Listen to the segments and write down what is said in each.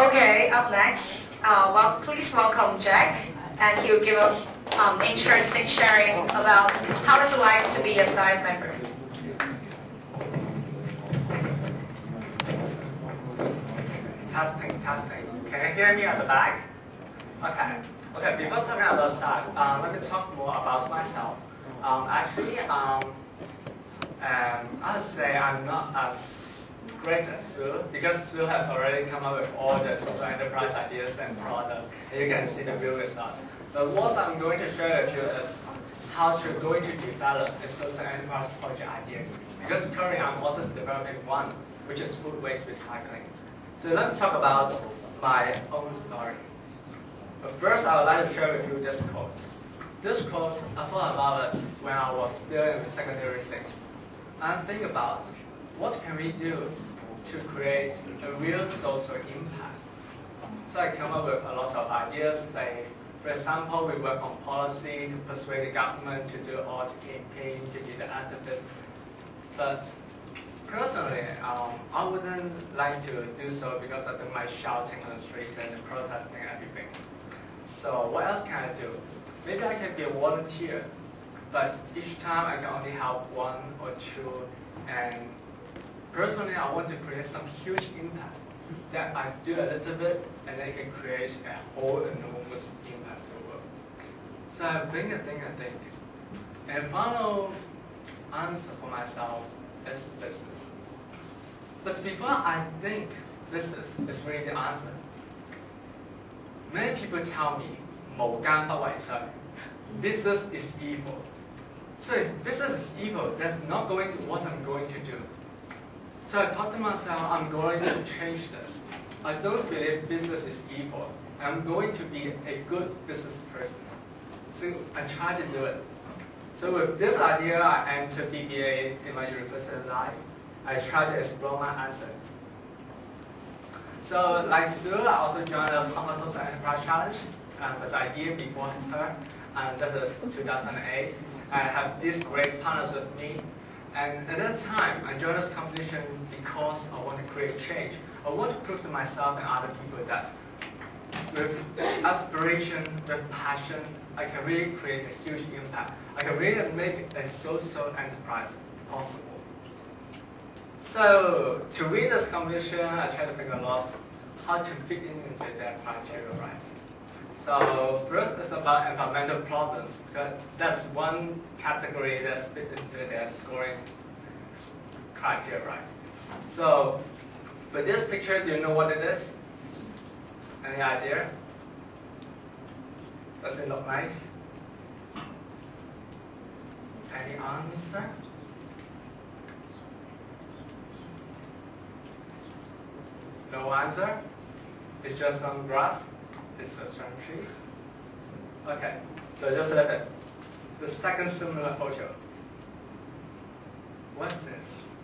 Okay, up next, please welcome Jack, and he'll give us interesting sharing about how it's like to be a SIFE member. Testing. Can you hear me at the back? Okay. Before talking about SIFE, let me talk more about myself. I would say I'm not as great as Sue, because Sue has already come up with all the social enterprise ideas and products, and you can see the real results. But what I'm going to share with you is how you're going to develop a social enterprise project idea. Because currently I'm also developing one, which is food waste recycling. So let me talk about my own story. But first, I would like to share with you this quote. This quote, I thought about it when I was still in secondary 6. And think about what can we do to create a real social impact. So I came up with a lot of ideas. Like, for example, we work on policy to persuade the government to do all the campaign, to be the activists. But personally, I wouldn't like to do so because I don't like shouting on the streets and protesting everything. So what else can I do? Maybe I can be a volunteer, but each time I can only help one or two. And personally, I want to create some huge impact that I do a little bit, and then it can create a whole enormous impact over. So I think. And final answer for myself is business. But before I think business is really the answer, many people tell me, 無奸不為商, business is evil. So if business is evil, that's not going to what I'm going to do. So I thought to myself, I'm going to change this. I don't believe business is evil. I'm going to be a good business person. So I try to do it. So with this idea, I entered BBA in my university life. I try to explore my answer. So like Sue, I also joined the Hong Kong Social Enterprise Challenge. But I year before her, and this is 2008. I have this great partners with me. And at that time, I joined this competition because I want to create change. I want to prove to myself and other people that with aspiration, with passion, I can really create a huge impact. I can really make a social enterprise possible. So to win this competition, I try to think a lot how to fit into their criteria, right? So first, it's about environmental problems, because that's one category that's fit into their scoring criteria, right? So with this picture, do you know what it is? Any idea? Does it look nice? Any answer? No answer? It's just some grass? It's some trees? Okay, so just look at the second similar photo. What's this?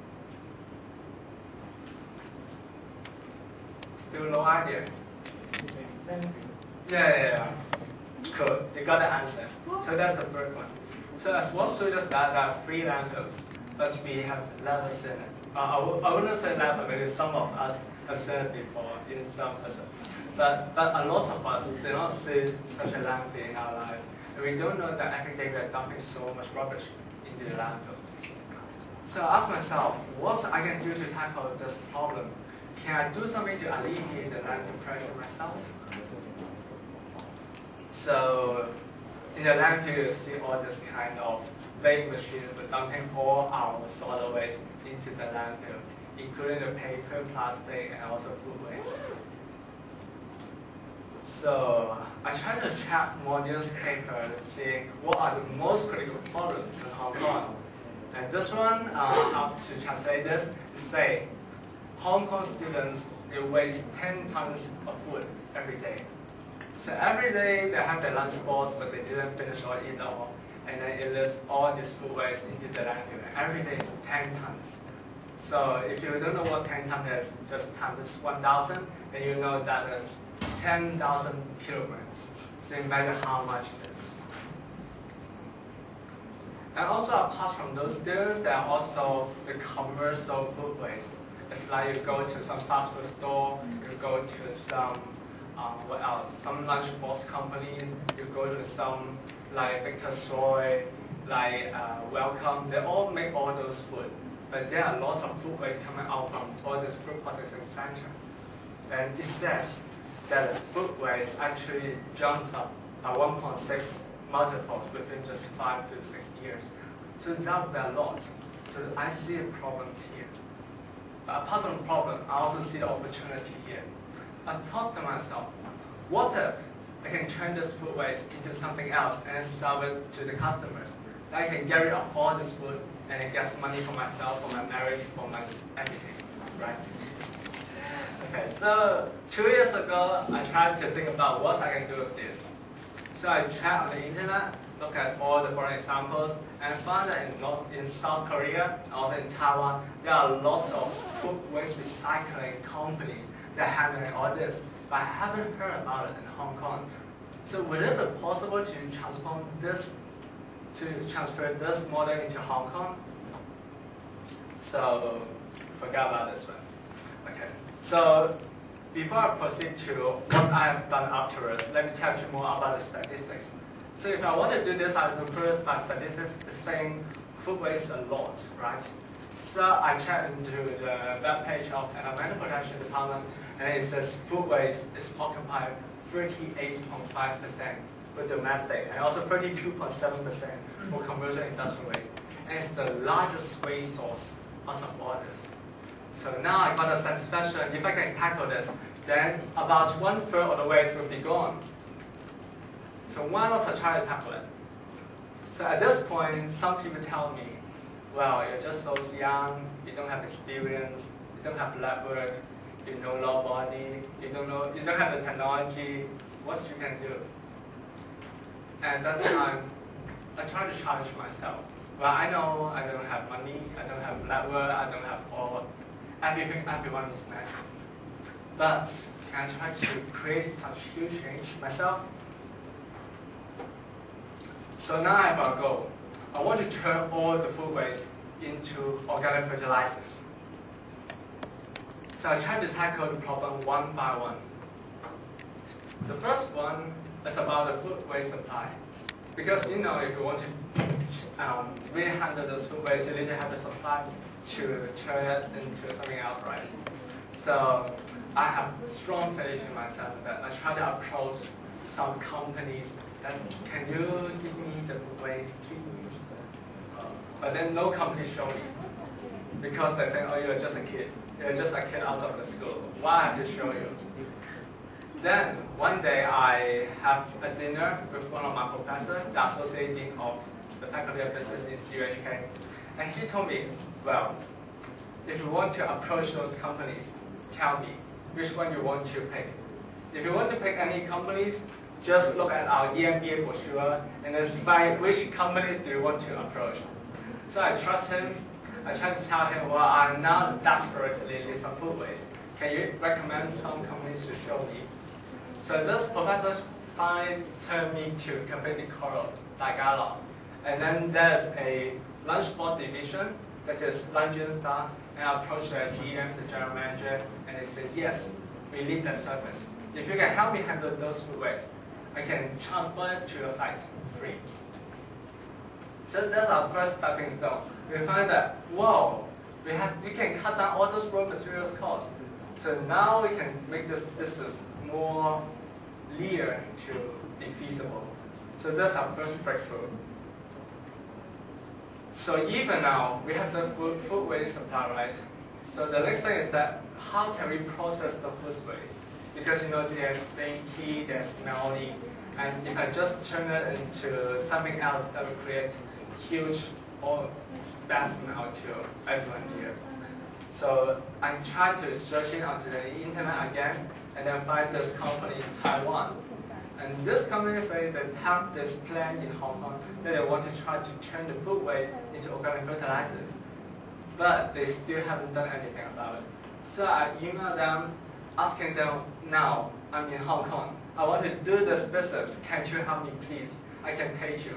Still no idea? Yeah. Cool, you got the answer. So that's the first one. So as what showed us that there are 3 landfills, but we have never seen it. I wouldn't say never, because some of us have seen it before in some places. But a lot of us do not see such a landfill in our life. And we don't know that every day we are dumping so much rubbish into the landfill. So I asked myself, what I can do to tackle this problem? Can I do something to alleviate the landfill pressure myself? So in the landfill, you see all this kind of weighing machines that dumping all our solid waste into the landfill, including the paper, plastic, and also food waste. So I tried to check more newspapers, see what are the most critical problems in Hong Kong. And this one, how to translate this, is say, Hong Kong students, they waste 10 tons of food every day. So every day they have their lunch box, but they didn't finish or eat all. And then it leaves all this food waste into the landfill. Every day is 10 tons. So if you don't know what 10 tons is, just times 1,000, and you know that is 10,000 kilograms. So imagine how much it is. And also apart from those, there are also the commercial food waste. It's like you go to some fast food store, you go to some, what else? Some lunchbox companies, you go to some like Victor Soy, like Welcome, they all make all those food. But there are lots of food waste coming out from all this food processing center. And it says that food waste actually jumps up by 1.6 multiples within just 5 to 6 years. So that would be a lot. So I see a problem here. But apart from the problem, I also see the opportunity here. I thought to myself, what if I can turn this food waste into something else and sell it to the customers? I can get rid of all this food and it gets money for myself, for my marriage, for my everything, right? Okay, so 2 years ago, I tried to think about what I can do with this. So I checked on the internet, looked at all the foreign examples, and found that in South Korea, and also in Taiwan, there are lots of food waste recycling companies that are handling all this. But I haven't heard about it in Hong Kong. So would it be possible to transfer this model into Hong Kong? So forget about this one. Okay. So before I proceed to what I have done afterwards, let me tell you more about the statistics. So if I want to do this, I will first by statistics saying food waste a lot, right? So I checked into the web page of Environmental Protection Department, and it says food waste is occupied 38.5% for domestic and also 32.7% for commercial industrial waste. And it's the largest waste source out of all this. So now I got a satisfaction. If I can tackle this, then about 1/3 of the waste will be gone. So why not I try to tackle it? So at this point, some people tell me, well, you're just so young, you don't have experience, you don't have lab work, you know nobody, you don't have the technology, what you can do? At that time, I tried to challenge myself. Well, I know I don't have money, I don't have lab work, I don't have everything everyone is imagining. But can I try to create such huge change myself? So now I have a goal. I want to turn all the food waste into organic fertilizers. So I try to tackle the problem one by one. The first one is about the food waste supply. Because if you want to really handle those food waste, you need to have the supply to turn it into something else, right? So I have strong faith in myself that I try to approach some companies that can you give me the food waste, please? But then no company show me because they think, oh, you're just a kid. You're just a kid out of the school. Why I have to show you? Then one day I have a dinner with one of my professors, the associate dean of the Faculty of Business in CUHK, and he told me, well, if you want to approach those companies, tell me which one you want to pick. If you want to pick any companies, just look at our EMBA brochure and then find which companies do you want to approach. So I trust him. I try to tell him, well, I'm now desperately need some food waste. Can you recommend some companies to show me? So this professor finally turned me to a company called Dialog. And then there's a lunchbox division that is Luncheon Star, and I approached the GM, the general manager, and they said, yes, we need that service. If you can help me handle those food waste, I can transfer it to your site free. So that's our first stepping stone. We find that, whoa, we can cut down all those raw materials costs. So now we can make this business more leaner to be feasible. So that's our first breakthrough. So even now, we have the food waste supply, right? So the next thing is that, how can we process the food waste? Because they're stinky, they're smelly, and if I just turn it into something else, that will create huge or bad smell to everyone here. So I tried to search it onto the internet again, and then find this company in Taiwan. And this company say they have this plan in Hong Kong that they want to try to turn the food waste into organic fertilizers. But they still haven't done anything about it. So I emailed them, asking them, now I'm in Hong Kong. I want to do this business. Can you help me, please? I can pay you.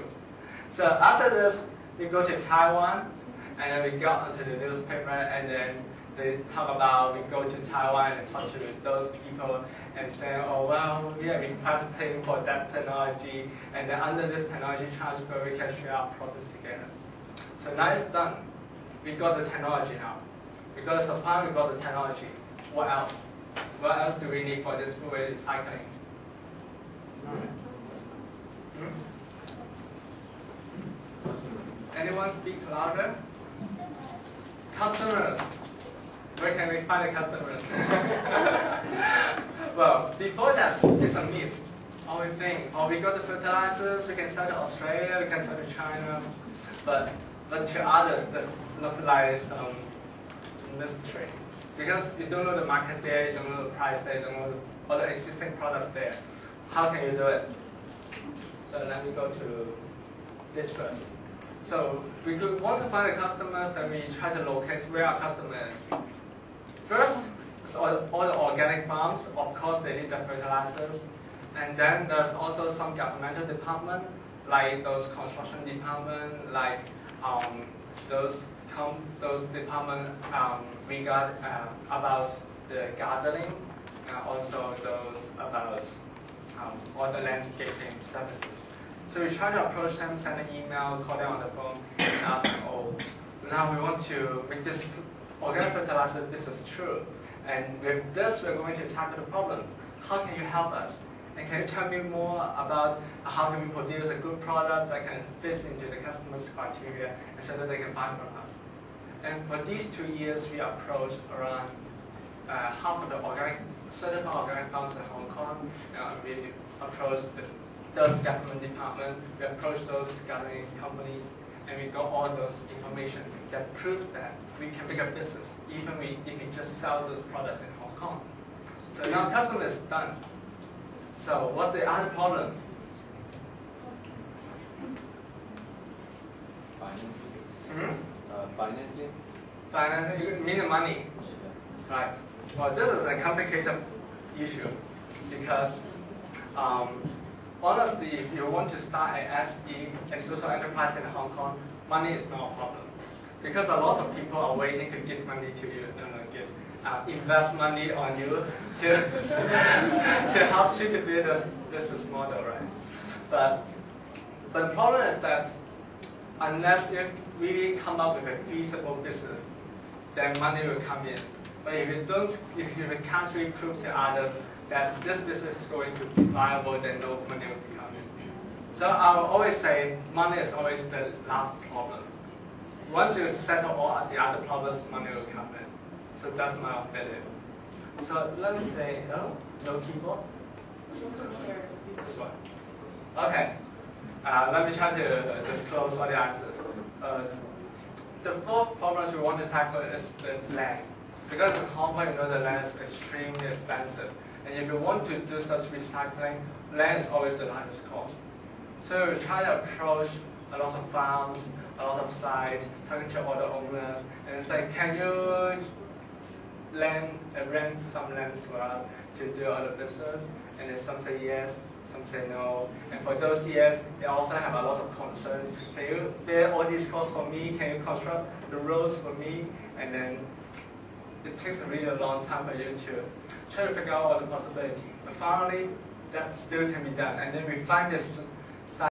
So after this, we go to Taiwan, and then we got onto the newspaper, and then They talk about, we go to Taiwan and talk to those people and say, oh well, we are requesting for that technology, and then under this technology transfer, we can share our products together. So now it's done. We got the technology now. We got the supply, we got the technology. What else? What else do we need for this full recycling? Anyone speak louder? Customers. Where can we find the customers? Well, before that, it's a myth. All we think, oh, we got the fertilizers, we can sell to Australia, we can sell to China. But to others, that looks like some mystery. Because you don't know the market there, you don't know the price there, you don't know all the existing products there. How can you do it? So let me go to this first. So we could want to find the customers, then we try to locate where our customer is. First, it's all the organic farms. Of course, they need the fertilizers. And then there's also some governmental department, like those construction department, like those department regard about the gardening, and also those about all the landscaping services. So we try to approach them, send an email, call them on the phone, and ask them, oh, now we want to make this organic fertilizer business true. And with this, we're going to tackle the problems. How can you help us? And can you tell me more about how can we produce a good product that can fit into the customer's criteria and so that they can buy from us? And for these 2 years, we approached around half of the certified organic farms in Hong Kong. We approached those government departments, we approached those gardening companies, and we got all those information that proves that we can make a business even if we just sell those products in Hong Kong. So now customer is done. So what's the other problem? Financing. Financing. Financing, you mean the money. Right. Well, this is a complicated issue because honestly, if you want to start an SE, a social enterprise in Hong Kong, money is not a problem. Because a lot of people are waiting to give money to you, invest money on you to help you to build a business model, right? But the problem is that unless you really come up with a feasible business, then money will come in. But if you can't really prove to others that this business is going to be viable, then no money will come in. So I will always say money is always the last problem. Once you settle all the other problems, money will come in. So that's my opinion. So let me say, oh, no keyboard? This one. Okay. Let me try to disclose all the answers. The fourth problem we want to tackle is the land. Because in Hong Kong, you know the land is extremely expensive. And if you want to do such recycling, land is always the largest cost. So we try to approach a lot of farms, a lot of sites, talking to all the owners, and say, can you rent some land for us to do all the business? And then some say yes, some say no. And for those years, they also have a lot of concerns. Can you bear all these costs for me? Can you construct the roads for me? And then it takes a really long time for you to try to figure out all the possibilities. But finally, that still can be done. And then we find this